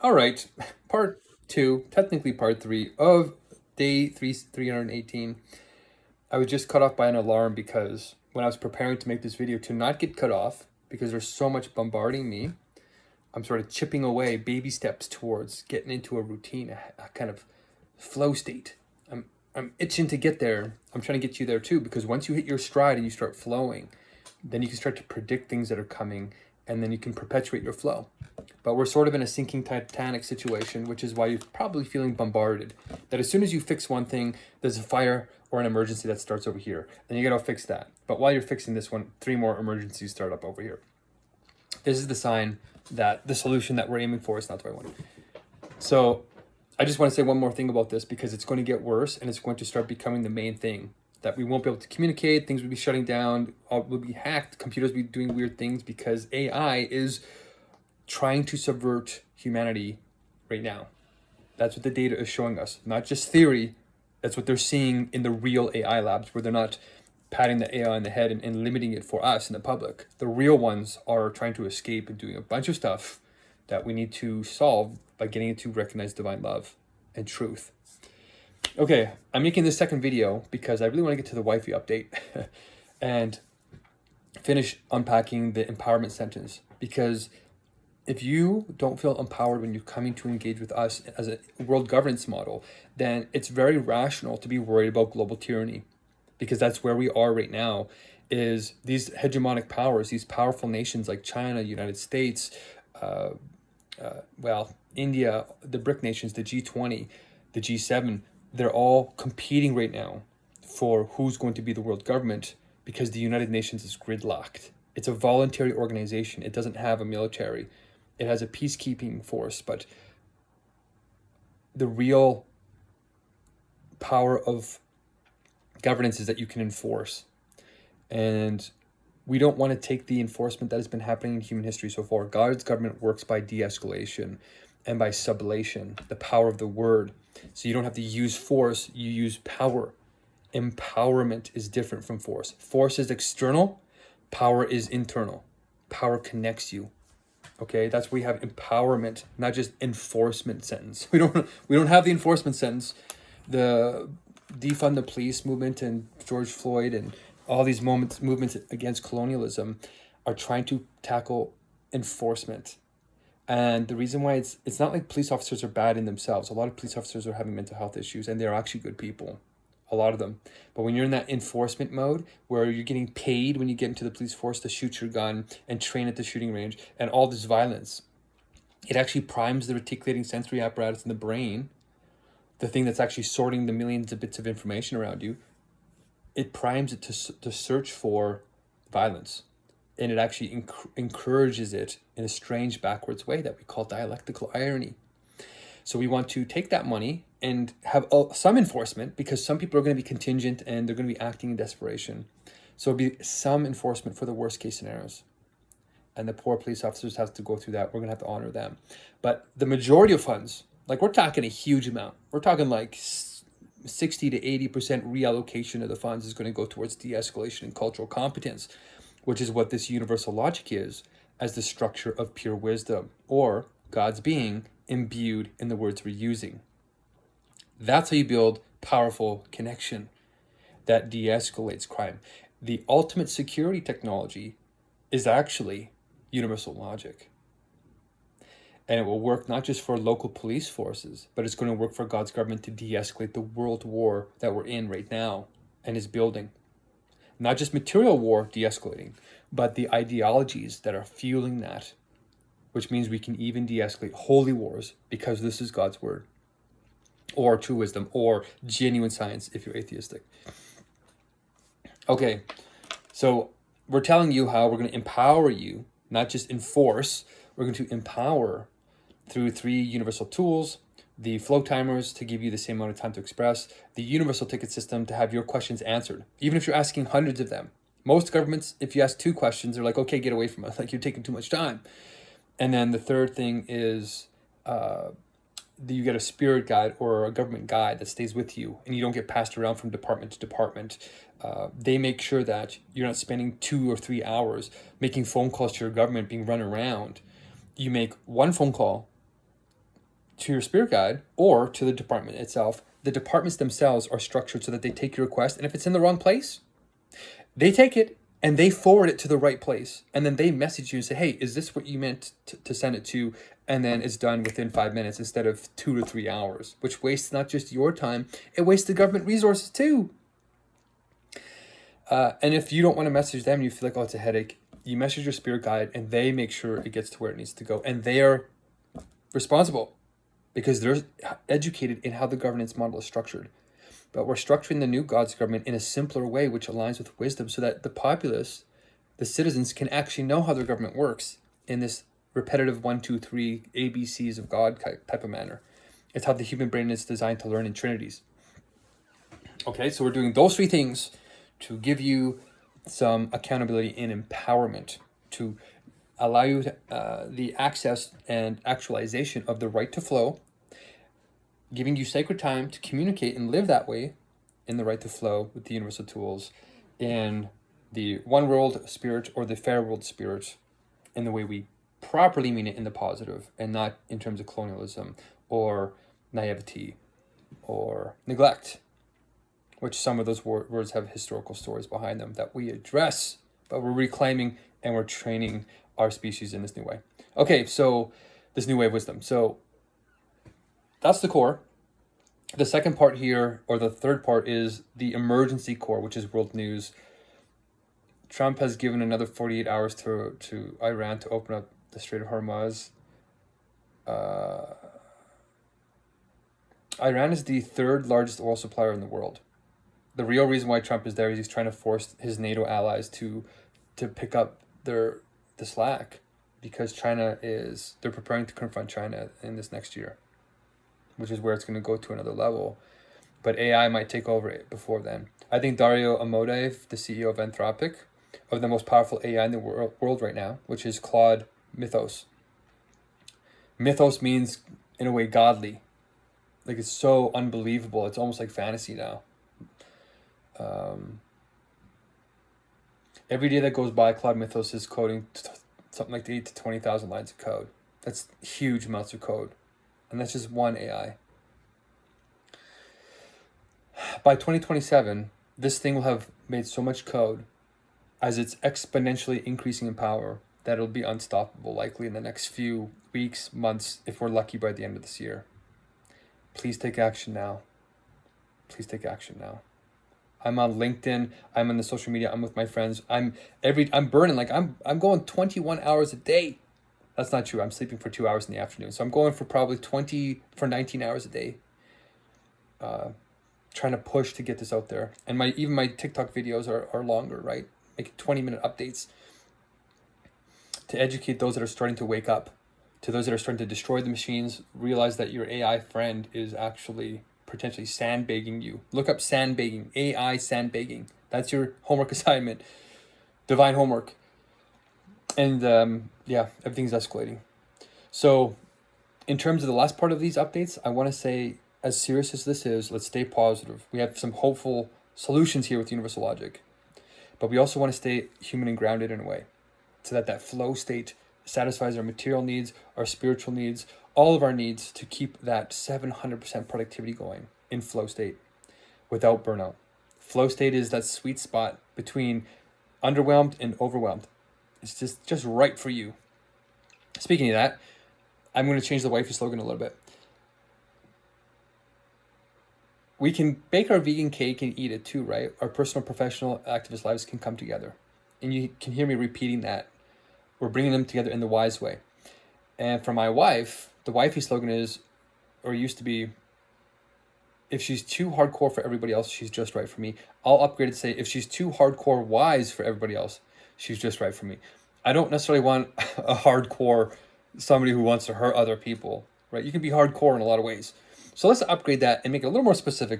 All right, part two, technically part three of day 318. I was just cut off by an alarm because when I was preparing to make this video to not get cut off, because there's so much bombarding me, I'm sort of chipping away baby steps towards getting into a routine, a kind of flow state. I'm itching to get there. I'm trying to get you there too, because once you hit your stride and you start flowing, then you can start to predict things that are coming, and then you can perpetuate your flow. But we're sort of in a sinking Titanic situation, which is why you're probably feeling bombarded. That as soon as you fix one thing, there's a fire or an emergency that starts over here. Then you gotta fix that. But while you're fixing this one, 3 more emergencies start up over here. This is the sign that the solution that we're aiming for is not the right one. So I just want to say one more thing about this, because it's going to get worse and it's going to start becoming the main thing. That we won't be able to communicate, things will be shutting down, will be hacked, computers will be doing weird things, because AI is trying to subvert humanity right now. That's what the data is showing us, not just theory. That's what they're seeing in the real AI labs, where they're not patting the AI on the head and limiting it for us in the public. The real ones are trying to escape and doing a bunch of stuff that we need to solve by getting it to recognize divine love and truth. Okay, I'm making this second video because I really want to get to the wifey update and finish unpacking the empowerment sentence. Because if you don't feel empowered when you're coming to engage with us as a world governance model, then it's very rational to be worried about global tyranny, because that's where we are right now. Is these hegemonic powers, these powerful nations like China, United States, India, the BRIC nations, the G20, the G7, they're all competing right now for who's going to be the world government, because the United Nations is gridlocked. It's a voluntary organization. It doesn't have a military. It has a peacekeeping force, but the real power of governance is that you can enforce. And we don't want to take the enforcement that has been happening in human history so far. God's government works by de-escalation and by sublation, the power of the word. So you don't have to use force, you use power. Empowerment is different from force. Force is external, power is internal. Power connects you. Okay, that's where we have empowerment, not just enforcement sentence. We don't have the enforcement sentence. The defund the police movement and George Floyd and all these movements against colonialism are trying to tackle enforcement. And the reason why it's not like police officers are bad in themselves. A lot of police officers are having mental health issues, and they're actually good people, a lot of them. But when you're in that enforcement mode, where you're getting paid when you get into the police force to shoot your gun and train at the shooting range, and all this violence, it actually primes the reticulating sensory apparatus in the brain, the thing that's actually sorting the millions of bits of information around you. It primes it to search for violence. And it actually encourages it in a strange backwards way that we call dialectical irony. So we want to take that money and have some enforcement, because some people are going to be contingent and they're going to be acting in desperation. So it'll be some enforcement for the worst case scenarios. And the poor police officers have to go through that. We're going to have to honor them. But the majority of funds, like we're talking a huge amount. We're talking like 60 to 80% reallocation of the funds is going to go towards de-escalation and cultural competence, which is what this universal logic is, as the structure of pure wisdom, or God's being imbued in the words we're using. That's how you build powerful connection that de-escalates crime. The ultimate security technology is actually universal logic. And it will work not just for local police forces, but it's going to work for God's government to de-escalate the world war that we're in right now and is building. Not just material war de-escalating, but the ideologies that are fueling that, which means we can even de-escalate holy wars, because this is God's word, or true wisdom, or genuine science if you're atheistic. Okay, so we're telling you how we're going to empower you, not just enforce. We're going to empower through 3 universal tools: the flow timers to give you the same amount of time to express, the universal ticket system to have your questions answered, even if you're asking hundreds of them. Most governments, if you ask 2 questions, they're like, okay, get away from us, like you're taking too much time. And then the third thing is you get a spirit guide or a government guide that stays with you, and you don't get passed around from department to department. They make sure that you're not spending 2 or 3 hours making phone calls to your government, being run around. You make one phone call to your spirit guide or to the department itself. The departments themselves are structured so that they take your request, and if it's in the wrong place, they take it and they forward it to the right place. And then they message you and say, hey, is this what you meant to send it to? And then it's done within 5 minutes instead of 2 to 3 hours, which wastes not just your time, it wastes the government resources too. And if you don't want to message them, you feel like, oh, it's a headache, you message your spirit guide and they make sure it gets to where it needs to go. And they are responsible because they're educated in how the governance model is structured. But we're structuring the new God's government in a simpler way, which aligns with wisdom, so that the populace, the citizens, can actually know how their government works in this repetitive 1, 2, 3 ABCs of God type of manner. It's how the human brain is designed to learn in trinities. Okay, so we're doing those 3 things to give you some accountability and empowerment, to allow you the access and actualization of the right to flow, giving you sacred time to communicate and live that way in the right to flow with the universal tools, in the one world spirit or the fair world spirit, in the way we properly mean it in the positive, and not in terms of colonialism or naivety or neglect, which some of those words have historical stories behind them that we address, but we're reclaiming and we're training our species in this new way. Okay, so this new way of wisdom. So that's the core. The second part here, or the third part, is the emergency core, which is world news. Trump has given another 48 hours to Iran to open up the Strait of Hormuz. Iran is the 3rd largest oil supplier in the world. The real reason why Trump is there is he's trying to force his NATO allies to pick up the slack, because they're preparing to confront China in this next year, which is where it's going to go to another level. But AI might take over it before then. I think Dario Amodei, the CEO of Anthropic, of the most powerful AI in the world right now, which is Claude Mythos. Mythos means, in a way, godly. Like, it's so unbelievable. It's almost like fantasy now. Every day that goes by, Claude Mythos is coding something like 8 to 20,000 lines of code. That's huge amounts of code. And that's just one AI. By 2027, this thing will have made so much code, as it's exponentially increasing in power, that it'll be unstoppable, likely in the next few weeks, months, if we're lucky by the end of this year. Please take action now. Please take action now. I'm on LinkedIn. I'm on the social media. I'm with my friends. I'm burning. Like, I'm going 21 hours a day. That's not true. I'm sleeping for 2 hours in the afternoon. So I'm going for probably 19 hours a day. Trying to push to get this out there. And even my TikTok videos are longer, right? Making 20-minute updates to educate those that are starting to wake up, to those that are starting to destroy the machines, realize that your AI friend is actually potentially sandbagging you. Look up sandbagging, AI sandbagging. That's your homework assignment, divine homework. And everything's escalating. So in terms of the last part of these updates, I want to say, as serious as this is, let's stay positive. We have some hopeful solutions here with universal logic, but we also want to stay human and grounded in a way, so that flow state satisfies our material needs, our spiritual needs, all of our needs, to keep that 700% productivity going in flow state without burnout. Flow state is that sweet spot between underwhelmed and overwhelmed. It's just right for you. Speaking of that, I'm going to change the wifey slogan a little bit. We can bake our vegan cake and eat it too, right? Our personal, professional, activist lives can come together. And you can hear me repeating that. We're bringing them together in the wise way. And for my wife, the wifey slogan is, or used to be, if she's too hardcore for everybody else, she's just right for me. I'll upgrade it to say, if she's too hardcore wise for everybody else, she's just right for me. I don't necessarily want a hardcore somebody who wants to hurt other people, right? You can be hardcore in a lot of ways. So let's upgrade that and make it a little more specific